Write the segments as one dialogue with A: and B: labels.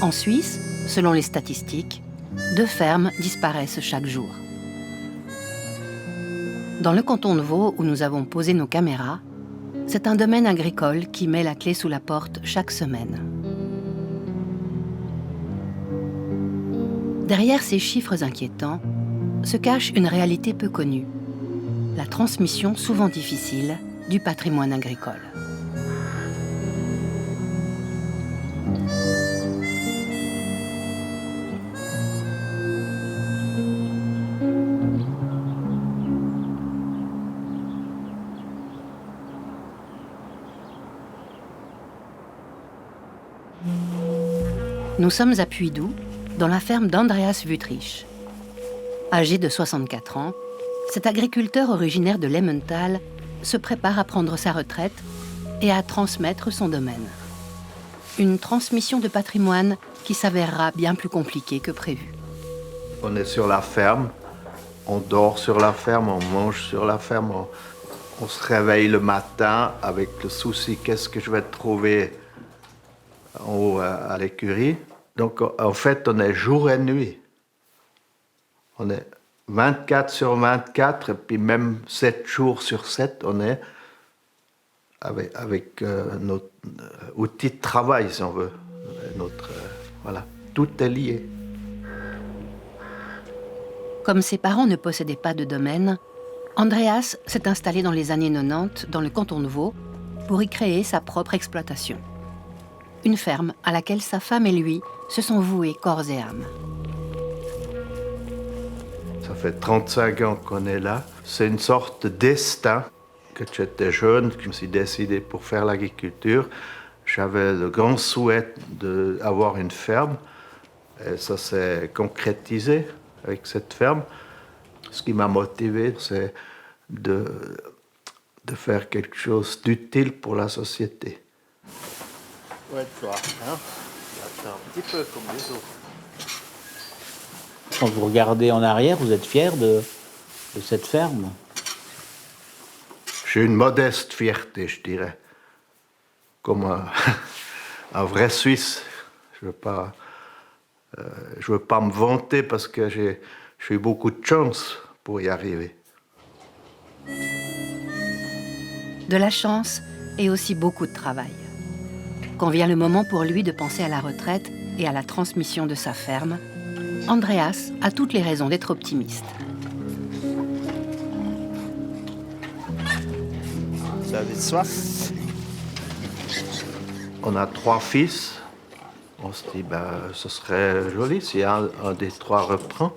A: En Suisse, selon les statistiques, 2 fermes disparaissent chaque jour. Dans le canton de Vaud, où nous avons posé nos caméras, c'est un domaine agricole qui met la clé sous la porte chaque semaine. Derrière ces chiffres inquiétants se cache une réalité peu connue, la transmission souvent difficile du patrimoine agricole. Nous sommes à Puydoux, dans la ferme d'Andreas Wüthrich. Âgé de 64 ans, cet agriculteur originaire de l'Emmental se prépare à prendre sa retraite et à transmettre son domaine. Une transmission de patrimoine qui s'avérera bien plus compliquée que prévu.
B: On est sur la ferme, on dort sur la ferme, on mange sur la ferme, on se réveille le matin avec le souci qu'est-ce que je vais trouver en haut à l'écurie. Donc en fait, on est jour et nuit. On est 24 sur 24, et puis même 7 jours sur 7, on est avec notre outil de travail, si on veut. Voilà, tout est lié.
A: Comme ses parents ne possédaient pas de domaine, Andreas s'est installé dans les années 90 dans le canton de Vaud pour y créer sa propre exploitation. Une ferme à laquelle sa femme et lui se sont voués corps et âme.
B: Ça fait 35 ans qu'on est là. C'est une sorte de destin. Quand j'étais jeune, je me suis décidé pour faire l'agriculture. J'avais le grand souhait d'avoir une ferme. Et ça s'est concrétisé avec cette ferme. Ce qui m'a motivé, c'est de faire quelque chose d'utile pour la société. Ouais, toi, hein? Attends, un petit peu comme les autres.
C: Quand vous regardez en arrière, vous êtes fier de cette ferme?
B: J'ai une modeste fierté, je dirais. Comme un vrai Suisse. Je veux pas me vanter parce que j'ai eu beaucoup de chance pour y arriver.
A: De la chance et aussi beaucoup de travail. Quand vient le moment pour lui de penser à la retraite et à la transmission de sa ferme, Andreas a toutes les raisons d'être optimiste.
B: Vous avez soif? On a 3 fils. On se dit, ce serait joli si un des 3 reprend.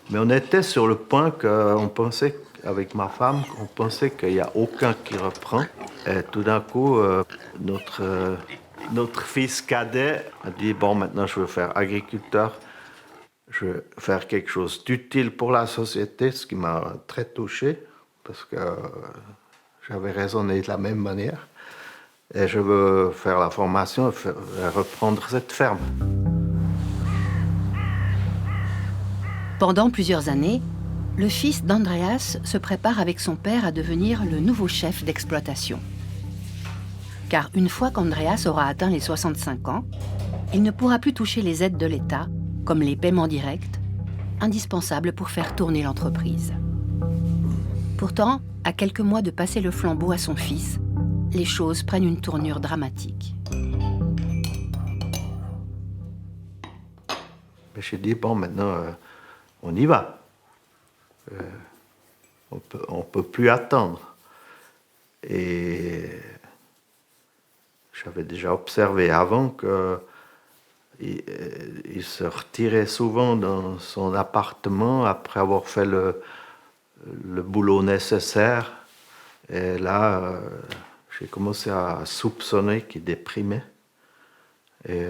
B: Mais on était sur le point qu'on pensait, avec ma femme, on pensait qu'il n'y a aucun qui reprend. Et tout d'un coup, notre fils cadet a dit, bon, maintenant je veux faire agriculteur. Je veux faire quelque chose d'utile pour la société, ce qui m'a très touché, parce que j'avais raisonné de la même manière. Et je veux faire la formation et reprendre cette ferme.
A: Pendant plusieurs années, le fils d'Andreas se prépare avec son père à devenir le nouveau chef d'exploitation. Car une fois qu'Andreas aura atteint les 65 ans, il ne pourra plus toucher les aides de l'État, comme les paiements directs, indispensables pour faire tourner l'entreprise. Pourtant, à quelques mois de passer le flambeau à son fils, les choses prennent une tournure dramatique.
B: J'ai dit, bon, maintenant, on y va. On peut plus attendre. Et j'avais déjà observé avant qu'il se retirait souvent dans son appartement après avoir fait le boulot nécessaire. Et là, j'ai commencé à soupçonner qu'il déprimait. Et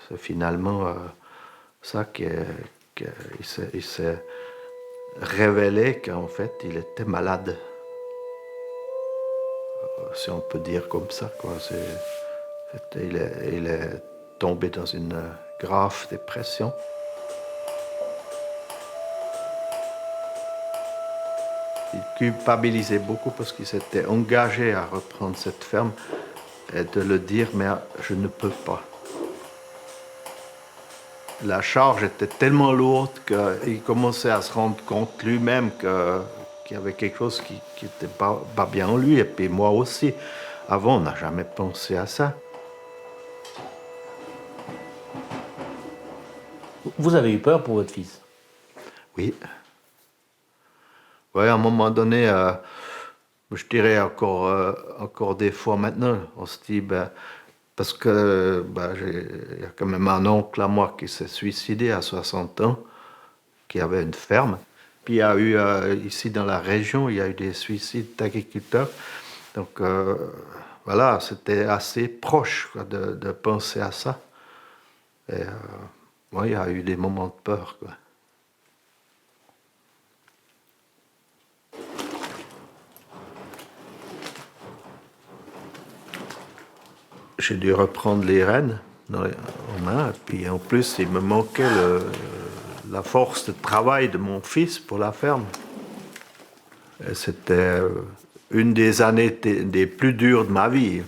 B: c'est finalement ça qu'il s'est révélé qu'en fait, il était malade. Si on peut dire comme ça, quoi. Il est tombé dans une grave dépression. Il culpabilisait beaucoup parce qu'il s'était engagé à reprendre cette ferme et de le dire, mais je ne peux pas. la charge était tellement lourde qu'il commençait à se rendre compte lui-même qu'il y avait quelque chose qui n'était pas bien en lui, et puis moi aussi. Avant, on n'a jamais pensé à ça.
C: Vous avez eu peur pour votre fils?
B: Oui. Oui, à un moment donné, je dirais encore des fois maintenant, on se dit, parce que il y a quand même un oncle à moi qui s'est suicidé à 60 ans, qui avait une ferme. Puis il y a eu, ici dans la région, il y a eu des suicides d'agriculteurs. Donc voilà, c'était assez proche quoi, de penser à ça. Et il y a eu des moments de peur, quoi. J'ai dû reprendre les rênes en main, et puis en plus, il me manquait la force de travail de mon fils pour la ferme. Et c'était une des années des plus dures de ma vie.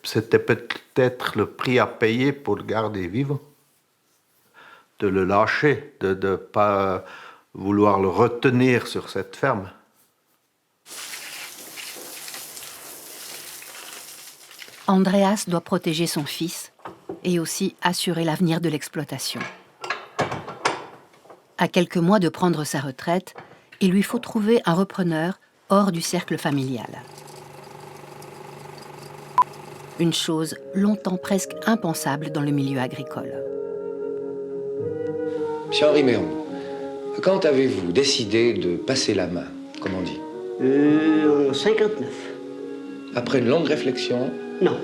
B: C'était peut-être le prix à payer pour le garder vivant, de le lâcher, de ne pas vouloir le retenir sur cette ferme.
A: Andreas doit protéger son fils et aussi assurer l'avenir de l'exploitation. À quelques mois de prendre sa retraite, il lui faut trouver un repreneur hors du cercle familial. Une chose longtemps presque impensable dans le milieu agricole.
D: Monsieur Henri Méron, quand avez-vous décidé de passer la main, comme on dit?
E: En 59.
D: Après une longue réflexion?
E: Non.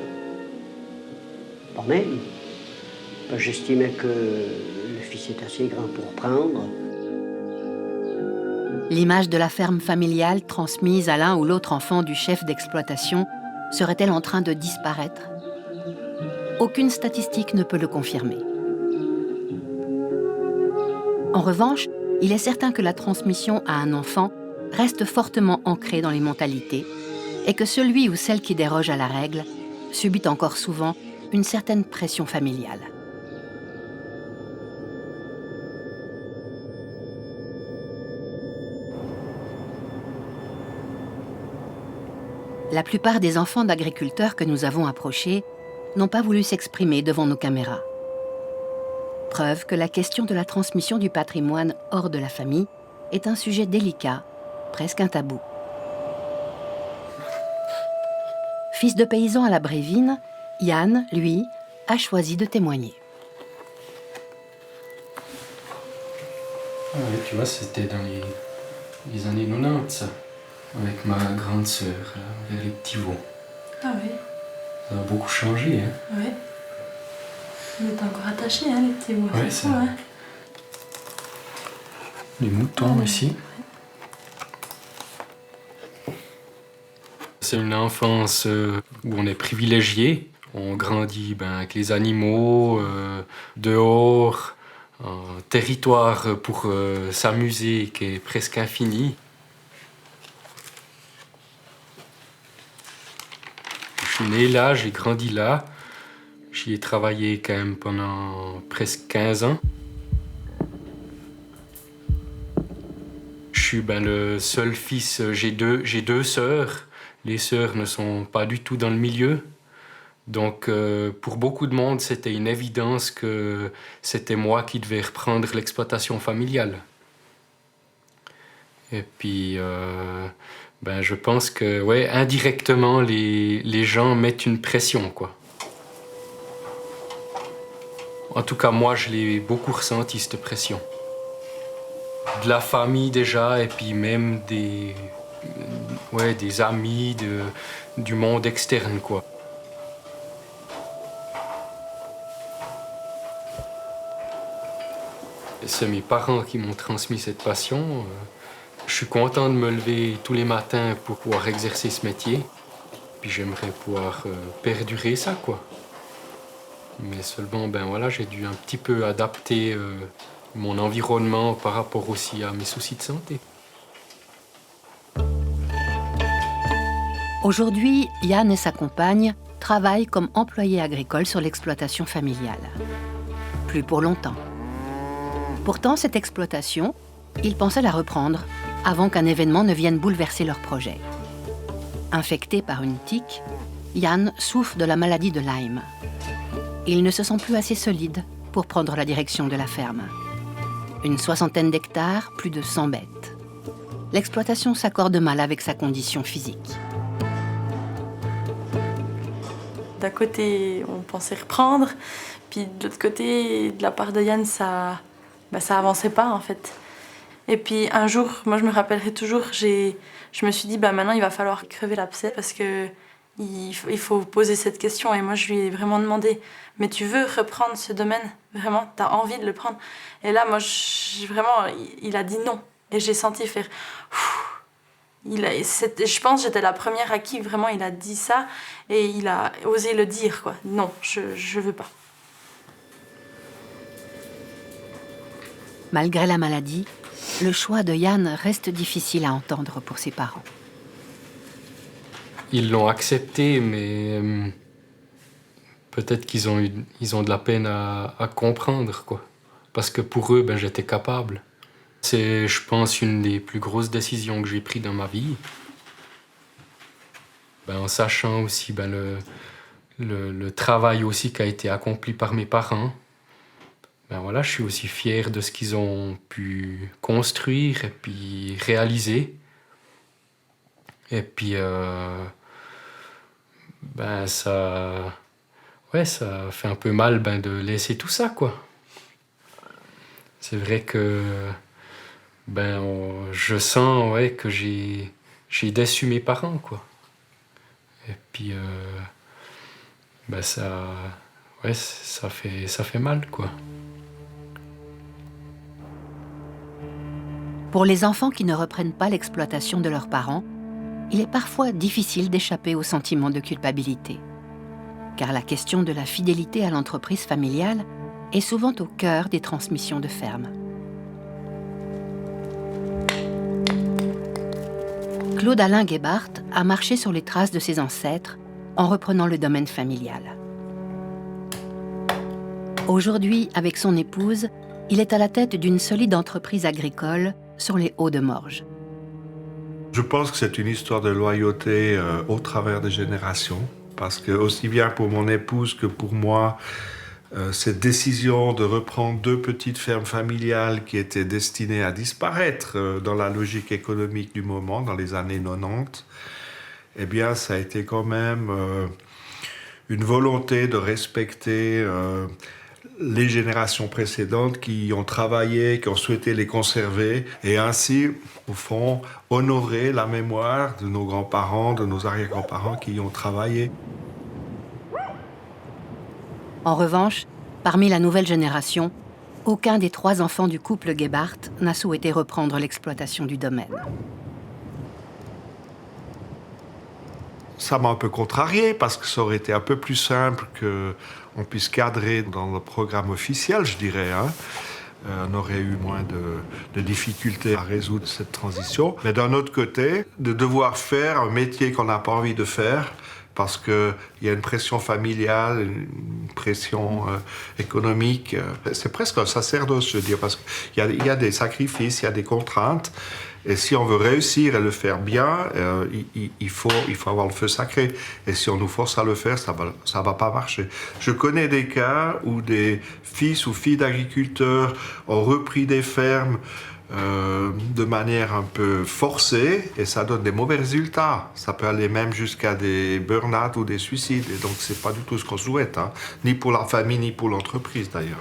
E: Pas même. J'estimais que le fils est assez grand pour prendre.
A: L'image de la ferme familiale transmise à l'un ou l'autre enfant du chef d'exploitation serait-elle en train de disparaître? Aucune statistique ne peut le confirmer. En revanche, il est certain que la transmission à un enfant reste fortement ancrée dans les mentalités et que celui ou celle qui déroge à la règle subit encore souvent une certaine pression familiale. La plupart des enfants d'agriculteurs que nous avons approchés n'ont pas voulu s'exprimer devant nos caméras. Preuve que la question de la transmission du patrimoine hors de la famille est un sujet délicat, presque un tabou. Fils de paysan à la Brévine, Yann, lui, a choisi de témoigner.
F: Ah oui, tu vois, c'était dans les années 90, ça, avec ma grande sœur, vers les petits veaux.
G: Ah oui.
F: Ça a beaucoup changé, hein.
G: Oui. Vous êtes encore attachés, hein, les petits veaux.
F: Ouais,
G: c'est ça. Hein.
F: Les moutons
G: Ouais.
F: ici. C'est une enfance où on est privilégié. On grandit avec les animaux, dehors, un territoire pour s'amuser qui est presque infini. Je suis né là, j'ai grandi là. J'y ai travaillé quand même pendant presque 15 ans. Je suis le seul fils, j'ai deux sœurs. Les sœurs ne sont pas du tout dans le milieu. Donc pour beaucoup de monde, c'était une évidence que c'était moi qui devais reprendre l'exploitation familiale. Et puis je pense que ouais, indirectement, les gens mettent une pression, quoi. En tout cas, moi, je l'ai beaucoup ressenti, cette pression. De la famille déjà, et puis même des amis, du monde externe, quoi. C'est mes parents qui m'ont transmis cette passion. Je suis content de me lever tous les matins pour pouvoir exercer ce métier. Puis j'aimerais pouvoir perdurer ça, quoi. Mais seulement, j'ai dû un petit peu adapter mon environnement par rapport aussi à mes soucis de santé.
A: Aujourd'hui, Yann et sa compagne travaille comme employé agricole sur l'exploitation familiale. Plus pour longtemps. Pourtant, cette exploitation, ils pensaient la reprendre avant qu'un événement ne vienne bouleverser leur projet. Infecté par une tique, Jan souffre de la maladie de Lyme. Il ne se sent plus assez solide pour prendre la direction de la ferme. Une 60aine d'hectares, plus de 100 bêtes. L'exploitation s'accorde mal avec sa condition physique.
G: D'un côté, on pensait reprendre, puis de l'autre côté, de la part de Jan, ça avançait pas en fait. Et puis un jour, moi je me rappellerai toujours, je me suis dit maintenant il va falloir crever l'abcès parce que il faut poser cette question. Et moi je lui ai vraiment demandé, mais tu veux reprendre ce domaine? Vraiment, t'as envie de le prendre? Et là, moi il a dit non. Et j'ai senti faire... je pense que j'étais la première à qui vraiment il a dit ça et il a osé le dire, quoi. Non, je veux pas.
A: Malgré la maladie, le choix de Jan reste difficile à entendre pour ses parents.
F: Ils l'ont accepté, mais peut-être qu'ils ont de la peine à comprendre, quoi. Parce que pour eux, j'étais capable. C'est, je pense, une des plus grosses décisions que j'ai prises dans ma vie. En sachant aussi le travail aussi qui a été accompli par mes parents. Voilà, je suis aussi fier de ce qu'ils ont pu construire et puis réaliser. Et puis, ça fait un peu mal de laisser tout ça, quoi. C'est vrai que je sens que j'ai déçu mes parents, quoi. Et puis, ça fait mal, quoi.
A: Pour les enfants qui ne reprennent pas l'exploitation de leurs parents, il est parfois difficile d'échapper au sentiment de culpabilité. Car la question de la fidélité à l'entreprise familiale est souvent au cœur des transmissions de ferme. Claude-Alain Gebhardt a marché sur les traces de ses ancêtres en reprenant le domaine familial. Aujourd'hui, avec son épouse, il est à la tête d'une solide entreprise agricole sur les Hauts-de-Morges.
H: Je pense que c'est une histoire de loyauté au travers des générations, parce que aussi bien pour mon épouse que pour moi, cette décision de reprendre 2 petites fermes familiales qui étaient destinées à disparaître dans la logique économique du moment, dans les années 90, eh bien, ça a été quand même une volonté de respecter les générations précédentes qui ont travaillé, qui ont souhaité les conserver, et ainsi, au fond, honorer la mémoire de nos grands-parents, de nos arrière-grands-parents qui y ont travaillé.
A: En revanche, parmi la nouvelle génération, aucun des 3 enfants du couple Gebhardt n'a souhaité reprendre l'exploitation du domaine.
H: Ça m'a un peu contrarié parce que ça aurait été un peu plus simple qu'on puisse cadrer dans le programme officiel, je dirais. On aurait eu moins de difficultés à résoudre cette transition. Mais d'un autre côté, de devoir faire un métier qu'on n'a pas envie de faire parce qu'il y a une pression familiale, une pression économique. C'est presque un sacerdoce, je veux dire, parce qu'il y a des sacrifices, il y a des contraintes. Et si on veut réussir et le faire bien, il faut avoir le feu sacré. Et si on nous force à le faire, ça va pas marcher. Je connais des cas où des fils ou filles d'agriculteurs ont repris des fermes de manière un peu forcée et ça donne des mauvais résultats. Ça peut aller même jusqu'à des burn-out ou des suicides. Et donc, c'est pas du tout ce qu'on souhaite, ni pour la famille, ni pour l'entreprise d'ailleurs.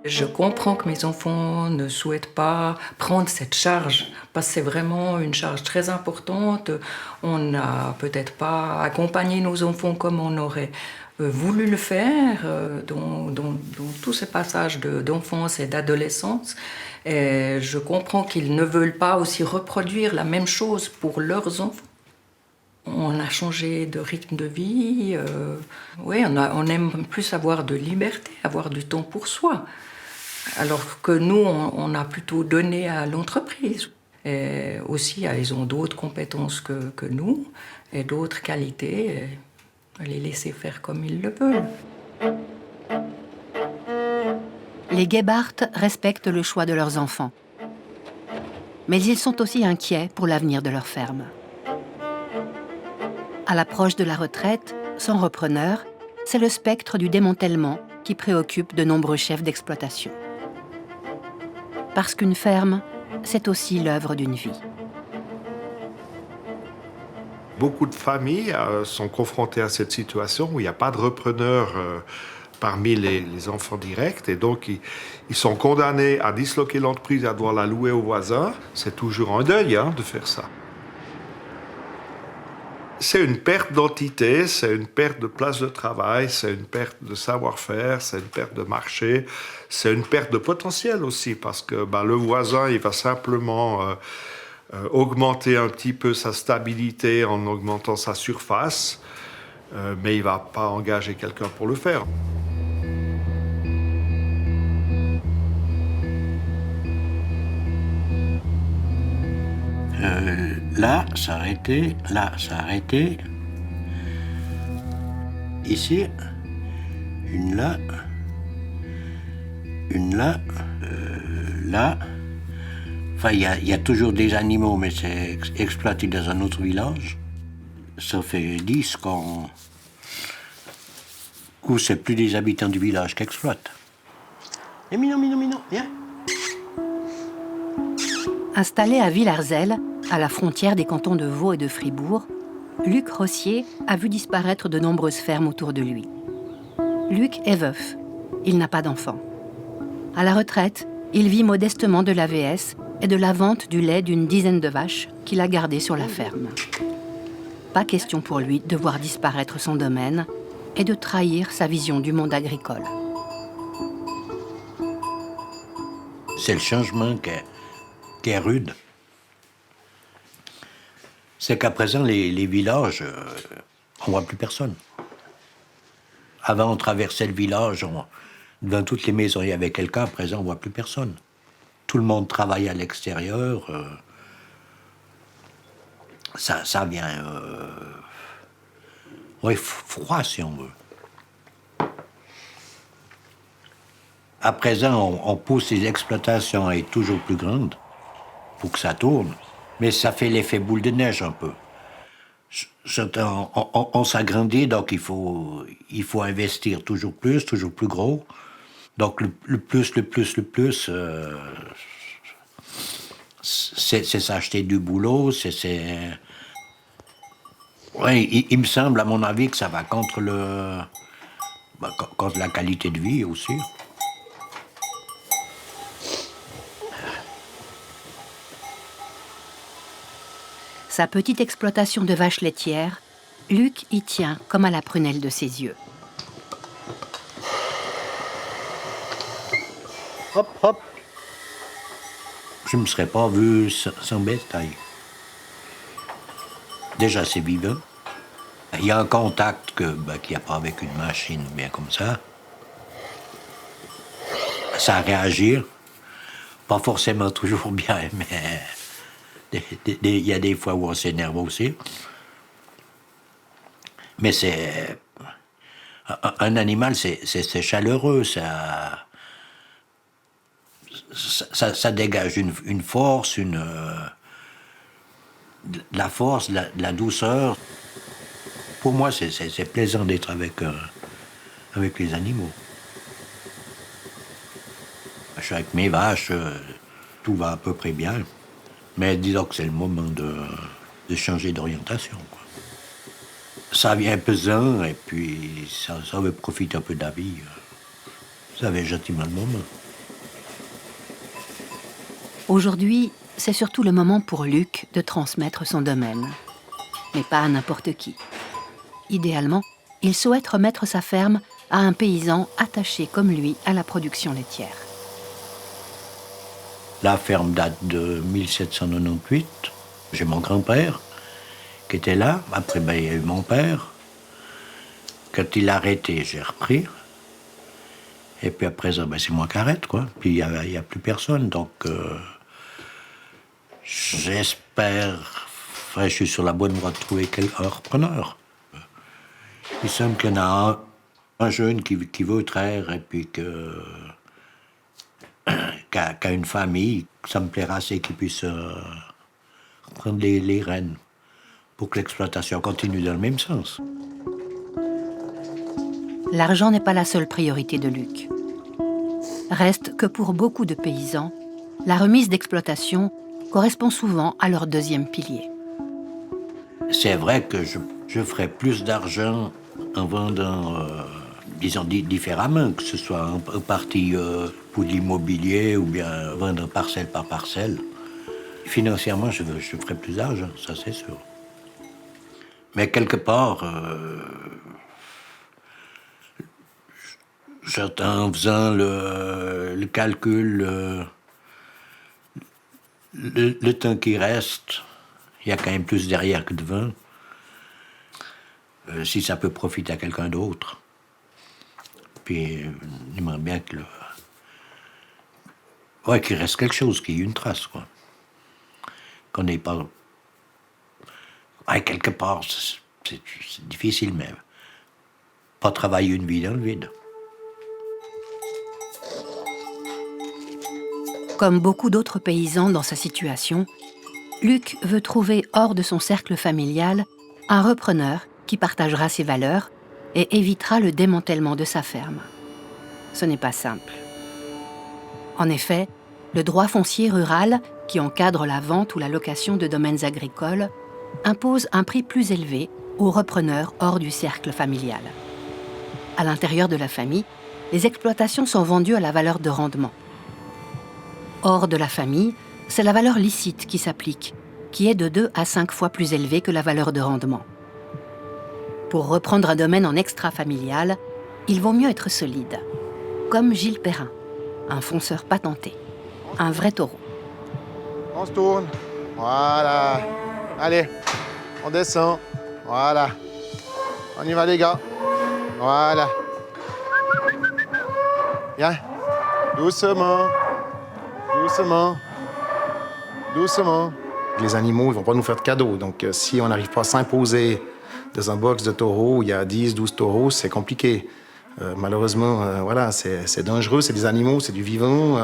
I: Je comprends que mes enfants ne souhaitent pas prendre cette charge, parce que c'est vraiment une charge très importante. On n'a peut-être pas accompagné nos enfants comme on aurait voulu le faire, dans tous ces passages d'enfance et d'adolescence. Et je comprends qu'ils ne veulent pas aussi reproduire la même chose pour leurs enfants. On a changé de rythme de vie. On aime plus avoir de liberté, avoir du temps pour soi. Alors que nous, on a plutôt donné à l'entreprise. Et aussi, ils ont d'autres compétences que nous et d'autres qualités. Et les laisser faire comme ils le veulent.
A: Les Gebhardt respectent le choix de leurs enfants. Mais ils sont aussi inquiets pour l'avenir de leur ferme. À l'approche de la retraite, sans repreneur, c'est le spectre du démantèlement qui préoccupe de nombreux chefs d'exploitation. Parce qu'une ferme, c'est aussi l'œuvre d'une vie.
H: Beaucoup de familles sont confrontées à cette situation où il n'y a pas de repreneur parmi les enfants directs et donc ils sont condamnés à disloquer l'entreprise, à devoir la louer aux voisins. C'est toujours un deuil de faire ça. C'est une perte d'entité, c'est une perte de place de travail, c'est une perte de savoir-faire, c'est une perte de marché, c'est une perte de potentiel aussi parce que le voisin, il va simplement augmenter un petit peu sa stabilité en augmentant sa surface, mais il ne va pas engager quelqu'un pour le faire.
J: Là, ça arrêtait, là, ça arrêtait. Ici, une là, là. Enfin, il y a toujours des animaux, mais c'est exploité dans un autre village. Ça fait 10 où c'est plus des habitants du village qui exploitent. Et Minon, viens.
A: Installé à Villers-Zel, à la frontière des cantons de Vaud et de Fribourg, Luc Rossier a vu disparaître de nombreuses fermes autour de lui. Luc est veuf. Il n'a pas d'enfant. À la retraite, il vit modestement de l'AVS et de la vente du lait d'une dizaine de vaches qu'il a gardées sur la ferme. Pas question pour lui de voir disparaître son domaine et de trahir sa vision du monde agricole.
J: C'est le changement qui est rude. C'est qu'à présent, les villages, on ne voit plus personne. Avant, on traversait le village, dans toutes les maisons, il y avait quelqu'un. À présent, on ne voit plus personne. Tout le monde travaille à l'extérieur. Ça vient... froid, si on veut. À présent, on pousse les exploitations à être toujours plus grandes pour que ça tourne. Mais ça fait l'effet boule de neige un peu. On s'agrandit, donc il faut investir toujours plus gros. Donc le plus, c'est s'acheter du boulot, Ouais, il me semble, à mon avis, que ça va contre contre la qualité de vie aussi.
A: Sa petite exploitation de vaches laitières, Luc y tient comme à la prunelle de ses yeux.
J: Hop, hop. Je ne me serais pas vu sans bétail. Déjà, c'est vivant. Il y a un contact qu'il n'y a pas avec une machine, bien comme ça. Ça réagit. Pas forcément toujours bien, mais il y a des fois où on s'énerve aussi. Mais c'est... Un animal, c'est chaleureux, ça dégage une force, de la force, de la douceur. Pour moi, c'est plaisant d'être avec les animaux. Je suis avec mes vaches, tout va à peu près bien. Mais disons que c'est le moment de changer d'orientation, quoi. Ça vient pesant et puis ça veut profiter un peu de la vie. Ça avait gentiment le moment.
A: Aujourd'hui, c'est surtout le moment pour Luc de transmettre son domaine. Mais pas à n'importe qui. Idéalement, il souhaite remettre sa ferme à un paysan attaché comme lui à la production laitière.
J: La ferme date de 1798. J'ai mon grand-père qui était là. Après, il y a eu mon père. Quand il a arrêté, j'ai repris. Et puis après ça, c'est moi qui arrête, quoi. Puis il n'y a plus personne, donc... J'espère, enfin, je suis sur la bonne voie de trouver un repreneur. Il semble qu'il y en a un jeune qui veut traire et puis qui a une famille. Ça me plairait assez qu'il puisse prendre les rênes pour que l'exploitation continue dans le même sens.
A: L'argent n'est pas la seule priorité de Luc. Reste que pour beaucoup de paysans, la remise d'exploitation correspond souvent à leur deuxième pilier.
J: C'est vrai que je ferais plus d'argent en vendant, disons, différemment, que ce soit en partie pour l'immobilier ou bien vendre parcelle par parcelle. Financièrement, je ferais plus d'argent, ça c'est sûr. Mais quelque part, en faisant le calcul, le temps qui reste, il y a quand même plus derrière que devant. Si ça peut profiter à quelqu'un d'autre. Puis, j'aimerais bien que qu'il reste quelque chose, qu'il y ait une trace, quoi. Qu'on n'ait pas... quelque part, c'est difficile, mais pas travailler une vie dans le vide.
A: Comme beaucoup d'autres paysans dans sa situation, Luc veut trouver hors de son cercle familial un repreneur qui partagera ses valeurs et évitera le démantèlement de sa ferme. Ce n'est pas simple. En effet, le droit foncier rural, qui encadre la vente ou la location de domaines agricoles, impose un prix plus élevé aux repreneurs hors du cercle familial. À l'intérieur de la famille, les exploitations sont vendues à la valeur de rendement. Hors de la famille, c'est la valeur licite qui s'applique, qui est de 2 à 5 fois plus élevée que la valeur de rendement. Pour reprendre un domaine en extra-familial, il vaut mieux être solide. Comme Gilles Perrin, un fonceur patenté, un vrai taureau.
K: On se tourne, voilà. Allez, on descend, voilà. On y va les gars, voilà. Viens, doucement, doucement, doucement. Les animaux, ils ne vont pas nous faire de cadeaux, donc si on n'arrive pas à s'imposer dans un box de taureaux où il y a 10, 12 taureaux, c'est compliqué. Malheureusement, voilà, c'est dangereux, c'est des animaux, c'est du vivant.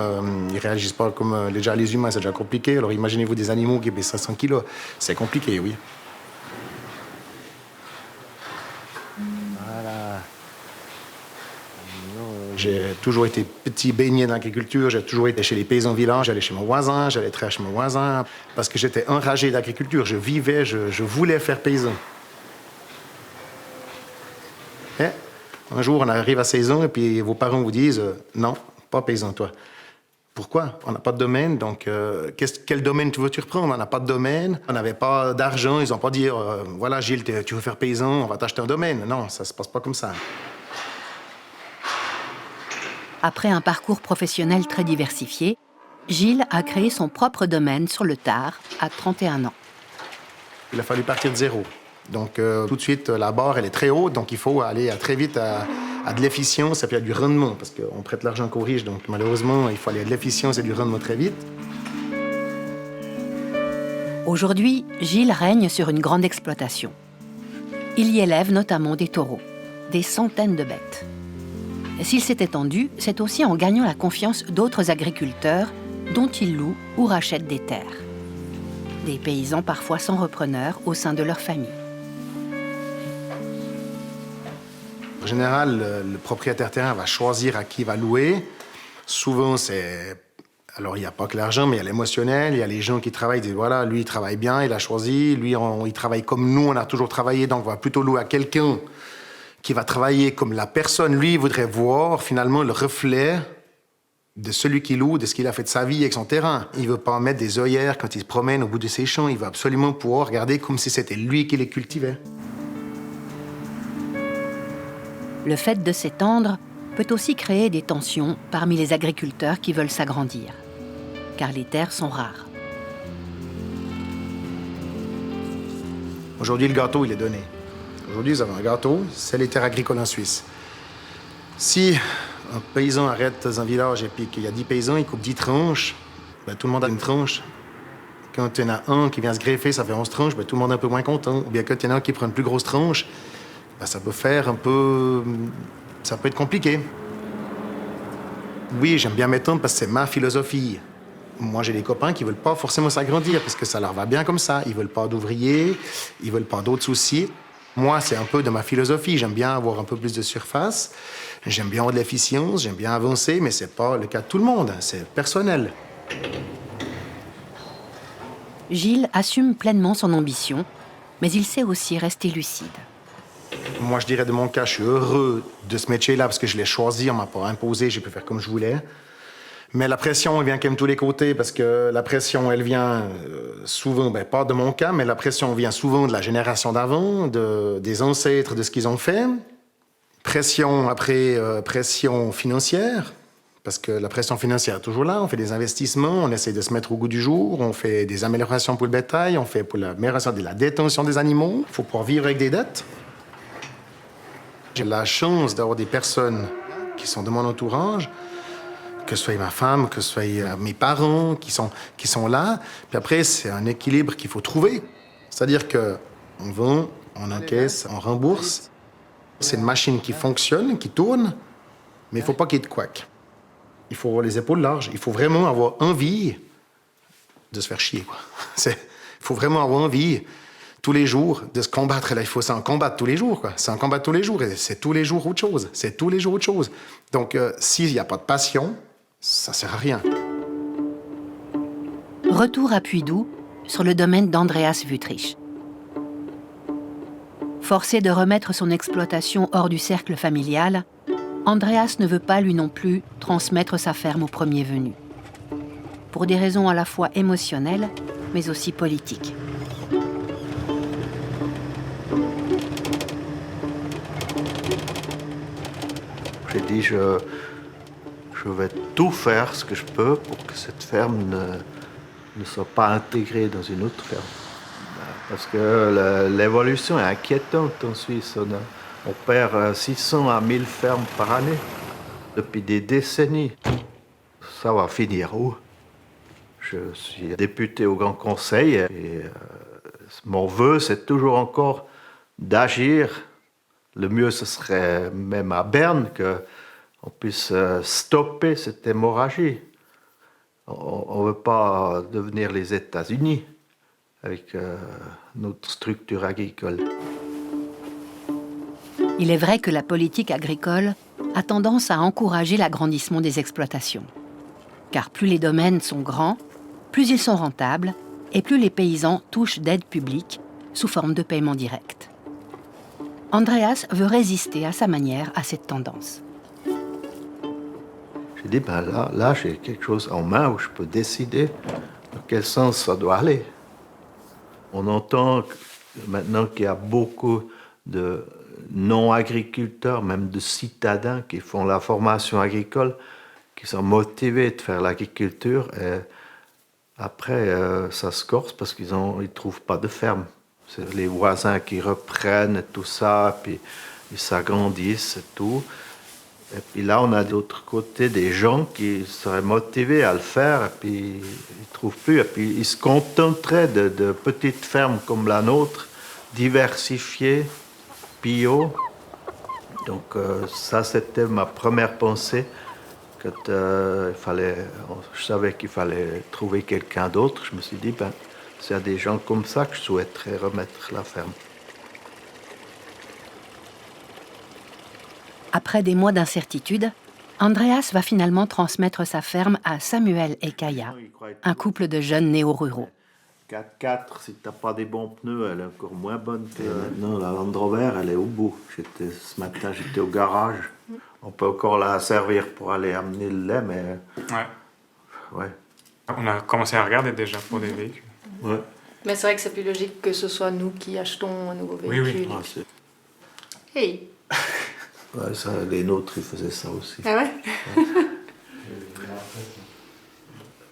K: Ils ne réagissent pas comme déjà les humains, c'est déjà compliqué. Alors imaginez-vous des animaux qui pèsent 500 kilos, c'est compliqué, oui. Voilà. J'ai toujours été petit baigné dans l'agriculture, j'ai toujours été chez les paysans village, j'allais chez mon voisin, j'allais traire chez mon voisin, parce que j'étais enragé d'agriculture, je vivais, je voulais faire paysan. Et un jour, on arrive à 16 ans et puis vos parents vous disent non, pas paysan, toi. Pourquoi? On n'a pas de domaine, donc quel domaine veux-tu reprendre? On n'a pas de domaine, on n'avait pas d'argent, ils n'ont pas dit voilà Gilles, tu veux faire paysan, on va t'acheter un domaine. Non, ça ne se passe pas comme ça.
A: Après un parcours professionnel très diversifié, Gilles a créé son propre domaine sur le tard à 31 ans.
K: Il a fallu partir de zéro. Donc tout de suite, la barre, elle est très haute, donc il faut aller très vite à de l'efficience et puis à du rendement, parce qu'on prête l'argent qu'aux riches, donc malheureusement, il faut aller à de l'efficience et du rendement très vite.
A: Aujourd'hui, Gilles règne sur une grande exploitation. Il y élève notamment des taureaux, des centaines de bêtes. S'il s'est étendu, c'est aussi en gagnant la confiance d'autres agriculteurs dont il loue ou rachète des terres. Des paysans parfois sans repreneur au sein de leur famille.
K: En général, le propriétaire terrain va choisir à qui il va louer. Souvent, c'est... Alors, il n'y a pas que l'argent, mais il y a l'émotionnel, il y a les gens qui travaillent, ils disent, voilà, lui, il travaille bien, il a choisi, lui, il travaille comme nous, on a toujours travaillé, donc on va plutôt louer à quelqu'un qui va travailler comme la personne, lui, voudrait voir, finalement, le reflet de celui qui loue, de ce qu'il a fait de sa vie avec son terrain. Il ne veut pas mettre des œillères quand il se promène au bout de ses champs, il veut absolument pouvoir regarder comme si c'était lui qui les cultivait.
A: Le fait de s'étendre peut aussi créer des tensions parmi les agriculteurs qui veulent s'agrandir, car les terres sont rares.
K: Aujourd'hui, le gâteau, il est donné. Aujourd'hui, vous avez un gâteau, c'est les terres agricoles en Suisse. Si un paysan arrête dans un village et puis qu'il y a 10 paysans, il coupe 10 tranches, ben, tout le monde a une tranche. Quand il y en a un qui vient se greffer, ça fait 11 tranches, ben, tout le monde est un peu moins content. Ou bien quand il y en a un qui prend une plus grosse tranche, ben, ça peut faire un peu... Ça peut être compliqué. Oui, j'aime bien m'étendre parce que c'est ma philosophie. Moi, j'ai des copains qui veulent pas forcément s'agrandir parce que ça leur va bien comme ça. Ils veulent pas d'ouvriers, ils veulent pas d'autres soucis. Moi, c'est un peu de ma philosophie. J'aime bien avoir un peu plus de surface. J'aime bien avoir de l'efficience, j'aime bien avancer, mais c'est pas le cas de tout le monde. C'est personnel.
A: Gilles assume pleinement son ambition, mais il sait aussi rester lucide.
K: Moi, je dirais de mon cas, je suis heureux de ce métier-là parce que je l'ai choisi, on m'a pas imposé, j'ai pu faire comme je voulais. Mais la pression, elle vient quand même de tous les côtés parce que la pression, elle vient souvent, ben, pas de mon cas, mais la pression vient souvent de la génération d'avant, des ancêtres, de ce qu'ils ont fait. Pression après pression financière, parce que la pression financière est toujours là. On fait des investissements, on essaie de se mettre au goût du jour, on fait des améliorations pour le bétail, on fait pour l'amélioration de la détention des animaux. Il faut pouvoir vivre avec des dettes. J'ai la chance d'avoir des personnes qui sont de mon entourage, que ce soit ma femme, que ce soit mes parents qui sont là. Puis après, c'est un équilibre qu'il faut trouver. C'est-à-dire qu'on vend, on encaisse, on rembourse. C'est une machine qui fonctionne, qui tourne, mais il ne faut pas qu'il y ait de couac. Il faut avoir les épaules larges. Il faut vraiment avoir envie de se faire chier, quoi. Il faut vraiment avoir envie, tous les jours, de se combattre. Là, il faut s'en combattre tous les jours, quoi. C'est en combattre tous les jours. Et c'est tous les jours autre chose. C'est tous les jours autre chose. Donc, s'il n'y a pas de passion, ça ne sert à rien.
A: Retour à Puydoux, sur le domaine d'Andreas Wüthrich. Forcé de remettre son exploitation hors du cercle familial, Andreas ne veut pas, lui non plus, transmettre sa ferme au premier venu. Pour des raisons à la fois émotionnelles, mais aussi politiques.
B: J'ai dit, je vais tout faire ce que je peux pour que cette ferme ne soit pas intégrée dans une autre ferme. Parce que l'évolution est inquiétante en Suisse. On perd 600 à 1000 fermes par année depuis des décennies. Ça va finir où? Je suis député au Grand Conseil et mon vœu, c'est toujours encore d'agir. Le mieux, ce serait même à Berne qu'on puisse stopper cette hémorragie. On ne veut pas devenir les États-Unis avec notre structure agricole.
A: Il est vrai que la politique agricole a tendance à encourager l'agrandissement des exploitations. Car plus les domaines sont grands, plus ils sont rentables et plus les paysans touchent d'aides publiques sous forme de paiement direct. Andreas veut résister à sa manière à cette tendance.
B: J'ai dit, ben là j'ai quelque chose en main où je peux décider dans quel sens ça doit aller. On entend maintenant qu'il y a beaucoup de non-agriculteurs, même de citadins qui font la formation agricole, qui sont motivés de faire l'agriculture. Et après, ça se corse parce qu'ils ne trouvent pas de ferme. C'est les voisins qui reprennent tout ça, puis ils s'agrandissent et tout. Et puis là, on a de l'autre côté des gens qui seraient motivés à le faire, et puis ils ne trouvent plus. Et puis ils se contenteraient de petites fermes comme la nôtre, diversifiées, bio. Donc ça, c'était ma première pensée. Quand je savais qu'il fallait trouver quelqu'un d'autre, je me suis dit, ben, c'est à des gens comme ça que je souhaiterais remettre la ferme.
A: Après des mois d'incertitude, Andreas va finalement transmettre sa ferme à Samuel et Kaya, un couple de jeunes néo-ruraux.
B: 4x4, si tu n'as pas des bons pneus, elle est encore moins bonne que maintenant. La Land Rover, elle est au bout. Ce matin, j'étais au garage. On peut encore la servir pour aller amener le lait, mais... Ouais.
L: On a commencé à regarder déjà pour des véhicules.
B: Ouais.
G: Mais c'est vrai que c'est plus logique que ce soit nous qui achetons un nouveau véhicule.
L: Oui.
G: Hey.
B: Ouais, ça, les nôtres, ils faisaient ça aussi.
G: Ah ouais?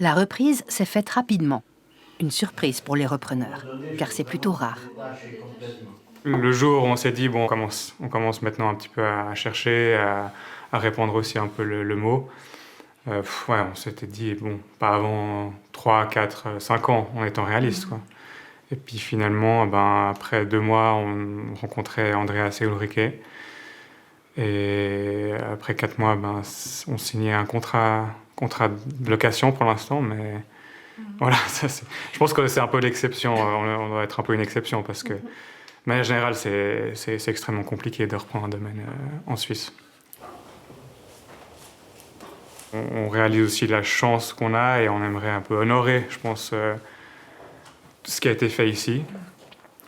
A: La reprise s'est faite rapidement. Une surprise pour les repreneurs, car c'est plutôt rare.
L: Le jour où on s'est dit, bon, on commence maintenant un petit peu à chercher, à répandre aussi un peu le mot. Ouais, on s'était dit, bon, pas avant 3, 4, 5 ans, en étant réaliste, quoi. Et puis finalement, après 2 mois, on rencontrait Andreas et Ulrike. Et après 4 mois, on signait un contrat de location pour l'instant, mais voilà, je pense que c'est un peu l'exception. On doit être un peu une exception parce que, de manière générale, c'est extrêmement compliqué de reprendre un domaine en Suisse. On réalise aussi la chance qu'on a et on aimerait un peu honorer, je pense, ce qui a été fait ici.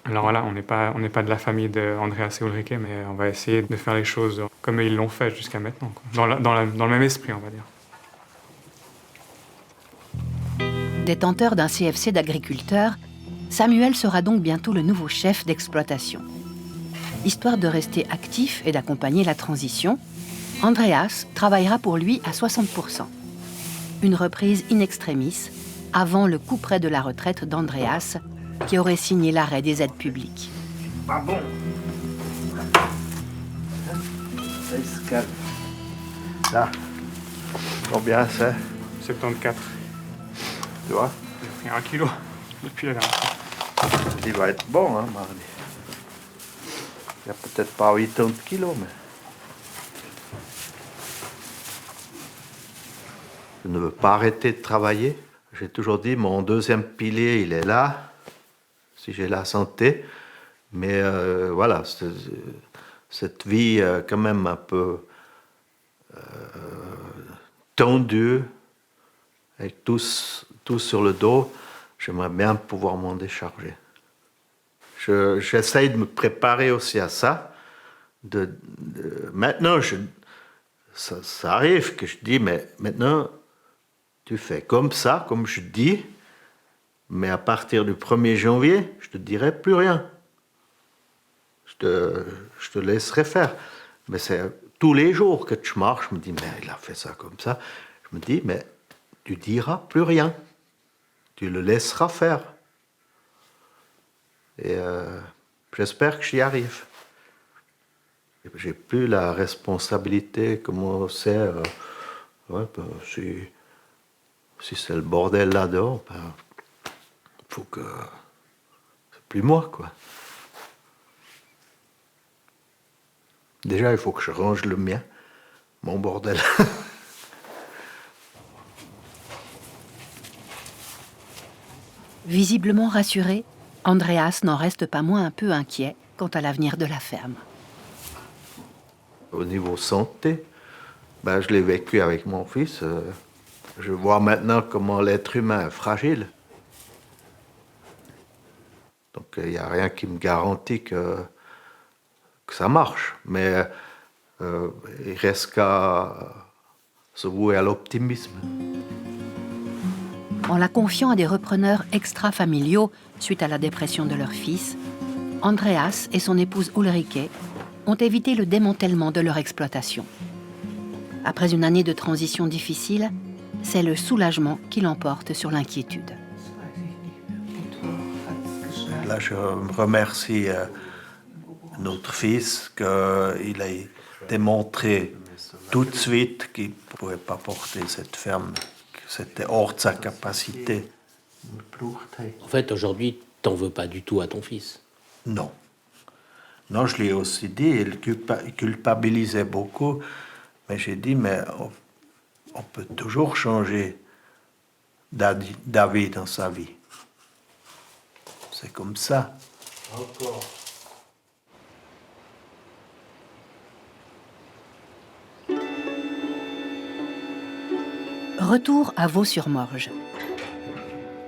L: Alors voilà, on n'est pas de la famille d'Andreas et Ulrike, mais on va essayer de faire les choses comme ils l'ont fait jusqu'à maintenant, quoi. Dans le même esprit, on va dire.
A: Détenteur d'un CFC d'agriculteur, Samuel sera donc bientôt le nouveau chef d'exploitation. Histoire de rester actif et d'accompagner la transition, Andreas travaillera pour lui à 60%. Une reprise in extremis, avant le coup près de la retraite d'Andreas, qui aurait signé l'arrêt des aides publiques.
B: Pas bon. Là, combien c'est?
L: 74.
B: Tu vois?
L: J'ai pris 1 kilo depuis la dernière fois.
B: Il va être bon, hein, mardi. Il n'y a peut-être pas 80 kilos, mais... Je ne veux pas arrêter de travailler. J'ai toujours dit, mon deuxième pilier, il est là, si j'ai la santé. Mais voilà, cette vie quand même un peu tendue, avec tous sur le dos, j'aimerais bien pouvoir m'en décharger. J'essaye de me préparer aussi à ça. Maintenant, ça arrive que je dis, mais maintenant, tu fais comme ça, comme je dis, mais à partir du 1er janvier, je te dirai plus rien. Je te laisserai faire. Mais c'est tous les jours que je marche, je me dis, mais il a fait ça comme ça. Je me dis, mais tu diras plus rien. Tu le laisseras faire. Et j'espère que j'y arrive. J'ai plus la responsabilité, comment c'est. Si c'est le bordel là-dedans, faut que... C'est plus moi, quoi. Déjà, il faut que je range le mien, mon bordel.
A: Visiblement rassuré, Andreas n'en reste pas moins un peu inquiet quant à l'avenir de la ferme.
B: Au niveau santé, je l'ai vécu avec mon fils. Je vois maintenant comment l'être humain est fragile. Donc il n'y a rien qui me garantit que ça marche. Mais il reste qu'à se vouer à l'optimisme.
A: En la confiant à des repreneurs extra-familiaux suite à la dépression de leur fils, Andreas et son épouse Ulrike ont évité le démantèlement de leur exploitation. Après une année de transition difficile, c'est le soulagement qui l'emporte sur l'inquiétude.
B: Là, je remercie notre fils qu'il a démontré tout de suite qu'il ne pouvait pas porter cette ferme, que c'était hors de sa capacité.
C: En fait, aujourd'hui, t'en veux pas du tout à ton fils.
B: Non. Non, je l'ai aussi dit, il culpabilisait beaucoup, mais j'ai dit, mais on peut toujours changer d'avis dans sa vie. C'est comme ça. Encore.
A: Retour à Vaux-sur-Morge.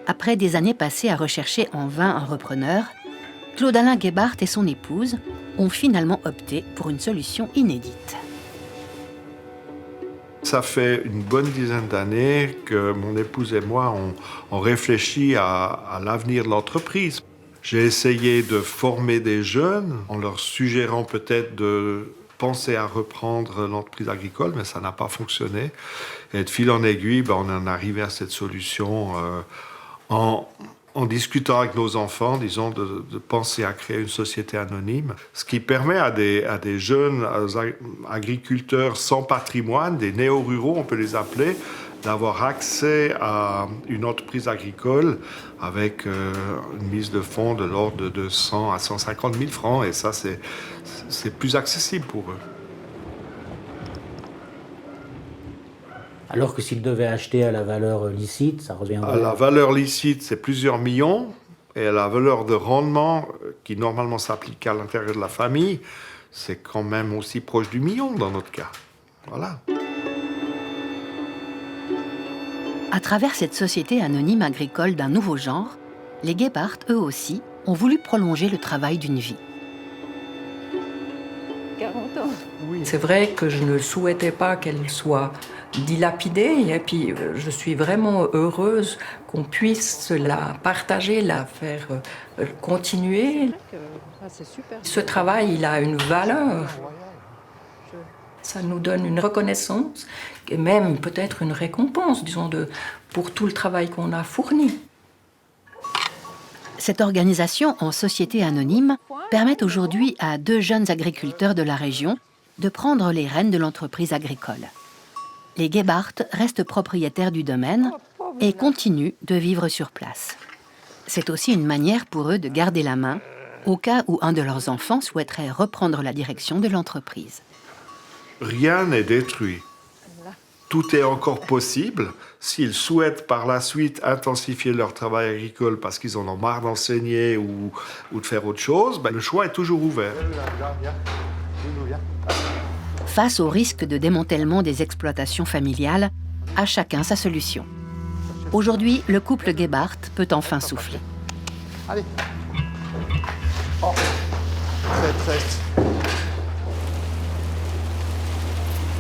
A: Après des années passées à rechercher en vain un repreneur, Claude-Alain Gebhardt et son épouse ont finalement opté pour une solution inédite.
H: Ça fait une bonne dizaine d'années que mon épouse et moi, on réfléchit à l'avenir de l'entreprise. J'ai essayé de former des jeunes en leur suggérant peut-être de penser à reprendre l'entreprise agricole, mais ça n'a pas fonctionné. Et de fil en aiguille, on en est arrivé à cette solution en En discutant avec nos enfants, disons, de penser à créer une société anonyme, ce qui permet à des jeunes agriculteurs sans patrimoine, des néo-ruraux, on peut les appeler, d'avoir accès à une entreprise agricole avec une mise de fonds de l'ordre de 100 à 150 000 francs. Et ça, c'est plus accessible pour eux.
C: Alors que s'ils devaient acheter à la valeur licite, ça reviendrait...
H: À la valeur licite, c'est plusieurs millions. Et à la valeur de rendement, qui normalement s'applique à l'intérieur de la famille, c'est quand même aussi proche du million dans notre cas. Voilà.
A: À travers cette société anonyme agricole d'un nouveau genre, les Gebhardt, eux aussi, ont voulu prolonger le travail d'une vie.
I: 40 ans. Oui. C'est vrai que je ne souhaitais pas qu'elle soit dilapidée, et puis je suis vraiment heureuse qu'on puisse la partager, la faire continuer. Ce travail, il a une valeur. Ça nous donne une reconnaissance et même peut-être une récompense, disons, pour tout le travail qu'on a fourni.
A: Cette organisation en société anonyme permet aujourd'hui à 2 jeunes agriculteurs de la région de prendre les rênes de l'entreprise agricole. Les Gebhardt restent propriétaires du domaine et continuent de vivre sur place. C'est aussi une manière pour eux de garder la main au cas où un de leurs enfants souhaiterait reprendre la direction de l'entreprise.
H: Rien n'est détruit. Tout est encore possible. S'ils souhaitent par la suite intensifier leur travail agricole parce qu'ils en ont marre d'enseigner ou de faire autre chose, le choix est toujours ouvert.
A: Face au risque de démantèlement des exploitations familiales, à chacun sa solution. Aujourd'hui, le couple Gebhardt peut enfin souffler.
B: Allez. Oh. 7.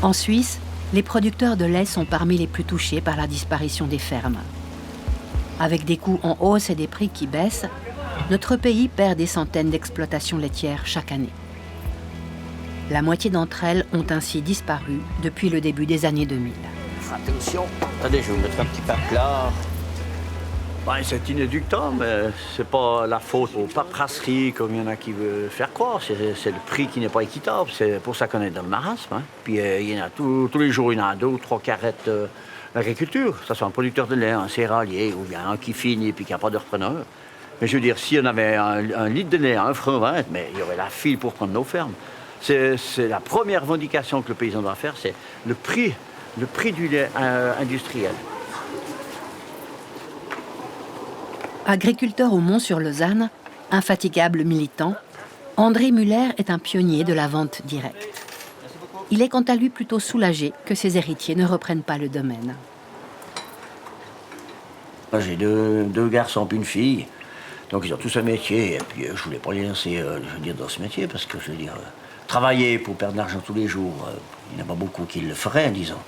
A: En Suisse, les producteurs de lait sont parmi les plus touchés par la disparition des fermes. Avec des coûts en hausse et des prix qui baissent, notre pays perd des centaines d'exploitations laitières chaque année. La moitié d'entre elles ont ainsi disparu depuis le début des années 2000.
J: Attention, attendez, je vais vous mettre un petit peu plat. C'est inéductant, mais c'est pas la faute aux paperasseries comme il y en a qui veulent faire croire. C'est le prix qui n'est pas équitable. C'est pour ça qu'on est dans le marasme. Hein. Puis il y en a tous les jours, il y en a 2 ou 3 carrettes d'agriculture. Que ce soit un producteur de lait, un céréalier, ou bien un qui finit et puis qui n'a pas de repreneur. Mais je veux dire, si on avait un litre de lait à 1,20 franc, mais il y aurait la file pour prendre nos fermes. C'est la première revendication que le paysan doit faire, c'est le prix du lait industriel.
A: Agriculteur au Mont-sur-Lausanne, infatigable militant, André Muller est un pionnier de la vente directe. Il est quant à lui plutôt soulagé que ses héritiers ne reprennent pas le domaine.
J: J'ai deux garçons et une fille, donc ils ont tous un métier, et puis je voulais pas les lancer dans ce métier, parce que je veux dire, travailler pour perdre de l'argent tous les jours, il n'y en a pas beaucoup qui le feraient, disons.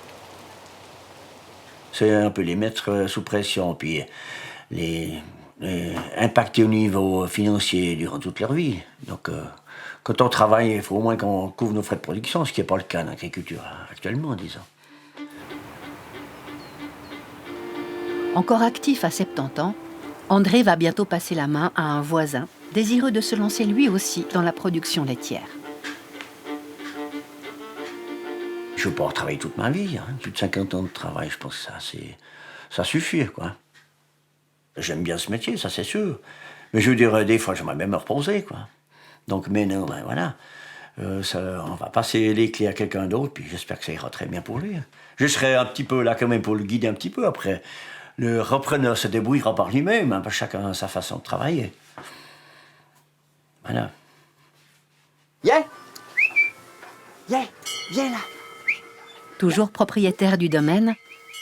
J: C'est un peu les mettre sous pression, puis les impacter au niveau financier durant toute leur vie. Donc, quand on travaille, il faut au moins qu'on couvre nos frais de production, ce qui n'est pas le cas dans l'agriculture actuellement, disons.
A: Encore actif à 70 ans, André va bientôt passer la main à un voisin, désireux de se lancer lui aussi dans la production laitière.
J: Je ne veux pas travailler toute ma vie, hein. Plus de 50 ans de travail, je pense que ça suffit, quoi. J'aime bien ce métier, ça c'est sûr. Mais je veux dire, des fois, j'aimerais même me reposer, quoi. Donc, mais non, voilà. On va passer les clés à quelqu'un d'autre, puis j'espère que ça ira très bien pour lui. Je serai un petit peu là quand même pour le guider un petit peu. Après, le repreneur se débrouillera par lui-même, hein, chacun a sa façon de travailler. Voilà.
A: Yeah, viens là. Toujours propriétaire du domaine,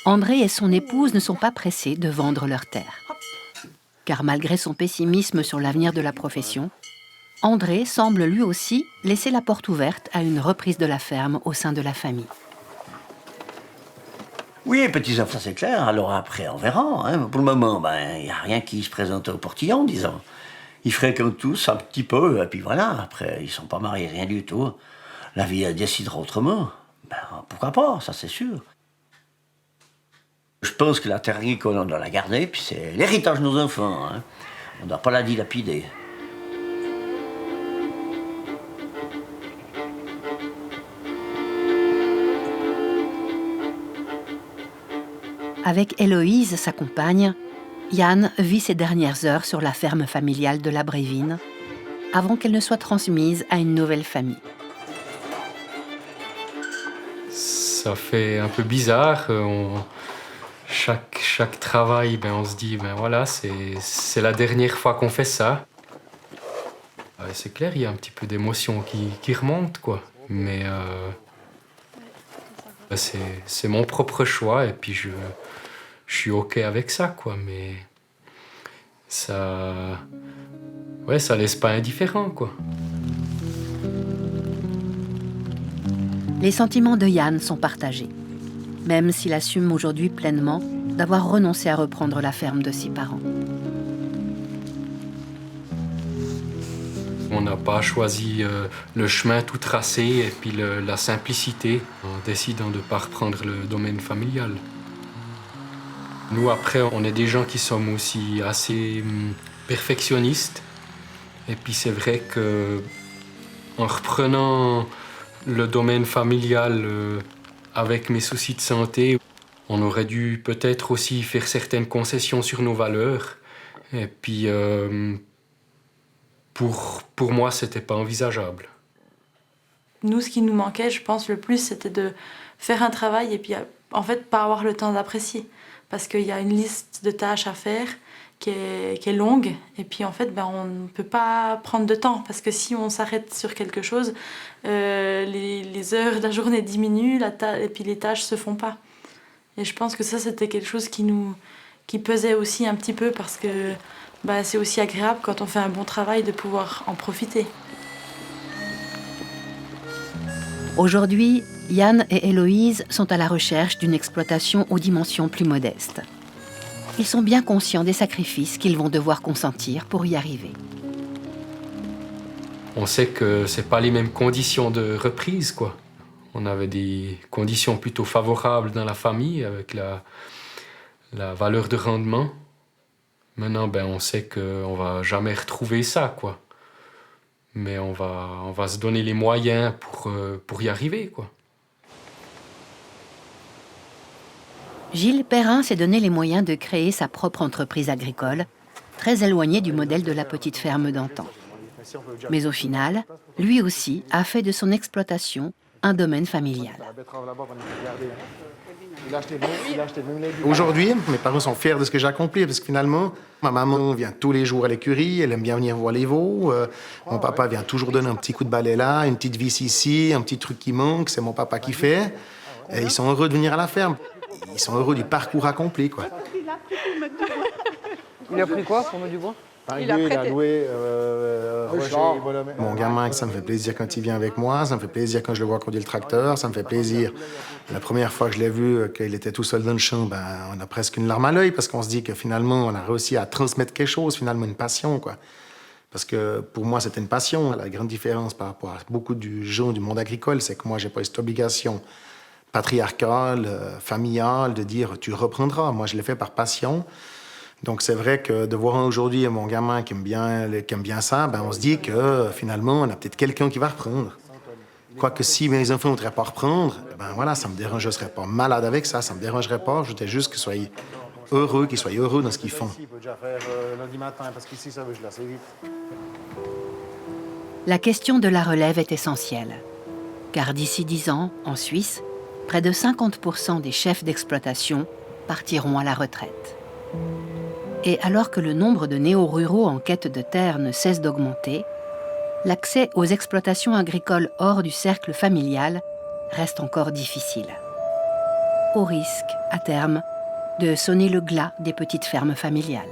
A: André et son épouse ne sont pas pressés de vendre leurs terres. Car malgré son pessimisme sur l'avenir de la profession, André semble lui aussi laisser la porte ouverte à une reprise de la ferme au sein de la famille.
J: Oui, petits-enfants, c'est clair. Alors après, on verra. Hein. Pour le moment, il n'y a rien qui se présente au portillon, disons. Ils fréquentent tous un petit peu, et puis voilà. Après, ils ne sont pas mariés, rien du tout. La vie décidera autrement. Pourquoi pas, ça c'est sûr. Je pense que la terre agricole, on doit la garder, puis c'est l'héritage de nos enfants. Hein. On ne doit pas la dilapider.
A: Avec Héloïse, sa compagne, Yann vit ses dernières heures sur la ferme familiale de la Brévine, avant qu'elle ne soit transmise à une nouvelle famille.
F: Ça fait un peu bizarre. Chaque travail, on se dit, voilà, c'est la dernière fois qu'on fait ça. C'est clair, il y a un petit peu d'émotion qui remonte, quoi. Mais c'est mon propre choix et puis je suis OK avec ça, quoi. Mais ça laisse pas indifférent, quoi.
A: Les sentiments de Yann sont partagés, même s'il assume aujourd'hui pleinement d'avoir renoncé à reprendre la ferme de ses parents.
F: On n'a pas choisi le chemin tout tracé et puis la simplicité en décidant de ne pas reprendre le domaine familial. Nous, après, on est des gens qui sommes aussi assez perfectionnistes. Et puis c'est vrai qu'en reprenant le domaine familial avec mes soucis de santé, on aurait dû peut-être aussi faire certaines concessions sur nos valeurs. Et puis, pour moi, c'était pas envisageable.
G: Nous, ce qui nous manquait, je pense, le plus, c'était de faire un travail et puis, en fait, pas avoir le temps d'apprécier. Parce qu'il y a une liste de tâches à faire qui est longue. Et puis, en fait, on ne peut pas prendre de temps. Parce que si on s'arrête sur quelque chose, les heures de la journée diminuent et puis les tâches se font pas. Et je pense que ça, c'était quelque chose qui pesait aussi un petit peu parce que c'est aussi agréable quand on fait un bon travail de pouvoir en profiter.
A: Aujourd'hui, Yann et Héloïse sont à la recherche d'une exploitation aux dimensions plus modestes. Ils sont bien conscients des sacrifices qu'ils vont devoir consentir pour y arriver.
F: On sait que c'est pas les mêmes conditions de reprise, quoi. On avait des conditions plutôt favorables dans la famille avec la valeur de rendement. Maintenant, on sait qu'on va jamais retrouver ça, quoi. Mais on va se donner les moyens pour y arriver, quoi.
A: Gilles Perrin s'est donné les moyens de créer sa propre entreprise agricole, très éloignée du modèle de la petite ferme d'antan. Mais au final, lui aussi a fait de son exploitation un domaine familial.
K: Aujourd'hui, mes parents sont fiers de ce que j'ai accompli parce que finalement, ma maman vient tous les jours à l'écurie, elle aime bien venir voir les veaux. Mon papa vient toujours donner un petit coup de balai là, une petite vis ici, un petit truc qui manque, c'est mon papa qui fait. Et ils sont heureux de venir à la ferme. Ils sont heureux du parcours accompli, quoi.
M: Il a pris quoi pour mettre du bois?
K: Il a loué Roger et Bonhomme. Mon gamin, ça me fait plaisir quand il vient avec moi, ça me fait plaisir quand je le vois conduire le tracteur, ça me fait plaisir. La première fois que je l'ai vu, qu'il était tout seul dans le champ, on a presque une larme à l'œil parce qu'on se dit que finalement, on a réussi à transmettre quelque chose, finalement une passion, quoi. Parce que pour moi, c'était une passion. La grande différence par rapport à beaucoup de gens du monde agricole, c'est que moi, j'ai pas cette obligation patriarcale, familiale, de dire « tu reprendras ». Moi, je l'ai fait par passion. Donc c'est vrai que de voir aujourd'hui mon gamin qui aime bien ça, on se dit que finalement, on a peut-être quelqu'un qui va reprendre. Quoique si mes enfants ne voudraient pas reprendre, voilà, ça me dérange, je ne serais pas malade avec ça, ça me dérangerait pas, je voudrais juste qu'ils soient heureux dans ce qu'ils font.
A: La question de la relève est essentielle, car d'ici 10 ans, en Suisse, près de 50% des chefs d'exploitation partiront à la retraite. Et alors que le nombre de néo-ruraux en quête de terre ne cesse d'augmenter, l'accès aux exploitations agricoles hors du cercle familial reste encore difficile. Au risque, à terme, de sonner le glas des petites fermes familiales.